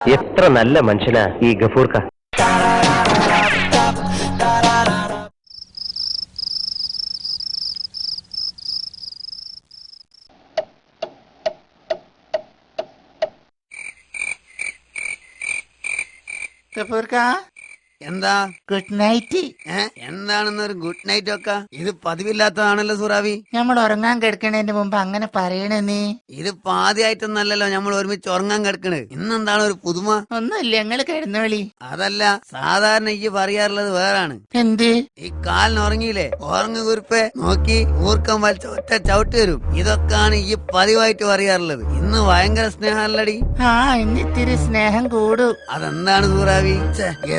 എത്ര നല്ല മനുഷ്യനാ ഈ ഗഫൂർക്ക. ഗഫൂർക്ക, എന്താ ഗുഡ് നൈറ്റ്. എന്താണെന്നൊരു ഗുഡ് നൈറ്റ് ഒക്കെ? ഇത് പതിവില്ലാത്തതാണല്ലോ സുറാവി. നമ്മൾ ഉറങ്ങാൻ കിടക്കണതിന്റെ മുമ്പ് അങ്ങനെ പറയണേ നീ. ഇതിപ്പോ ആദ്യമായിട്ടൊന്നല്ലല്ലോ നമ്മൾ ഒരുമിച്ച് ഉറങ്ങാൻ കിടക്കണ്. ഇന്നെന്താണ് ഒരു പുതുമ? ഒന്നുമില്ല, ഞങ്ങള് കിടന്നോളി. അതല്ല, സാധാരണ ഈ പറയാറുള്ളത് വേറാണ്. എന്ത്? ഈ കാലിന് ഉറങ്ങിയില്ലേ, ഉറങ്ങു കുറിപ്പെ നോക്കി ഊർക്കം വലിച്ച ഒറ്റ ചവിട്ട് വരും. ഇതൊക്കെയാണ് ഈ പതിവായിട്ട് പറയാറുള്ളത്. ഇന്ന് ഭയങ്കര സ്നേഹമല്ലടി. ആ, ഇന്നിത്തിരി സ്നേഹം കൂടും. അതെന്താണ് സൂറാവി?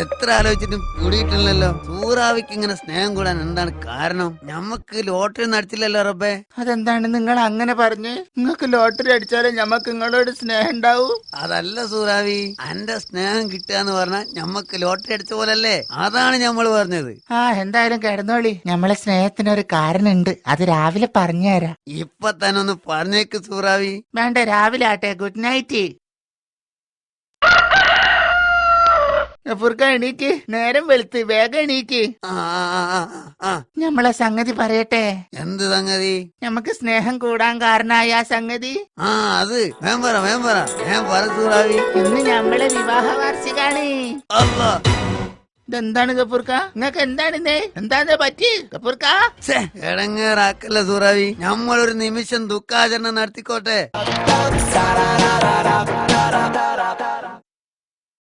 എത്ര ആലോചിച്ചിട്ടും കൂടിയിട്ടില്ലല്ലോ. സൂറാവിക്ക് ഇങ്ങനെ സ്നേഹം കൂടാൻ എന്താണ് കാരണം? ഞമ്മക്ക് ലോട്ടറി നടത്തില്ലല്ലോ റബ്ബേ. അതെന്താണ് നിങ്ങൾ അങ്ങനെ പറഞ്ഞ്? നിങ്ങൾക്ക് ലോട്ടറി അടിച്ചാലേ ഞമ്മക്ക് നിങ്ങളോട് സ്നേഹം ഉണ്ടാവൂ? അതല്ല സൂറാവി, എന്റെ സ്നേഹം കിട്ടുകയെന്ന് പറഞ്ഞാൽ ഞമ്മക്ക് ലോട്ടറി അടിച്ച പോലല്ലേ? അതാണ് ഞമ്മള് പറഞ്ഞത്. ആ, എന്തായാലും കിടന്നോളി. നമ്മളെ സ്നേഹത്തിനൊരു കാരണുണ്ട്, അത് രാവിലെ പറഞ്ഞുതരാം. ഇപ്പൊ തന്നെ ഒന്ന് പറഞ്ഞേക്ക് സൂറാവി. വേണ്ട, രാവിലെ ആട്ടെ. Good night. ഗഫൂർക്ക, എണീക്ക്. നേരം വെളുത്ത്, വേഗം എണീക്ക്. നമ്മളെ സംഗതി പറയട്ടെ. എന്ത് സംഗതി? നമുക്ക് സ്നേഹം കൂടാൻ കാരണമായ ആ സംഗതി. അത് വേം പറ സൂറാവി. ഇന്ന് നമ്മളെ വിവാഹ വാർഷികാണ്. അല്ലാ, ഇതെന്താണ് ഗഫൂർക്ക? നിങ്ങൾക്ക് എന്താണിത്? എന്താ പറ്റി ഗഫൂർക്ക? എടങ്ങേറാക്കല്ല സൂറാവി. നമ്മളൊരു നിമിഷം ദുഃഖാചരണം നടത്തിക്കോട്ടെ.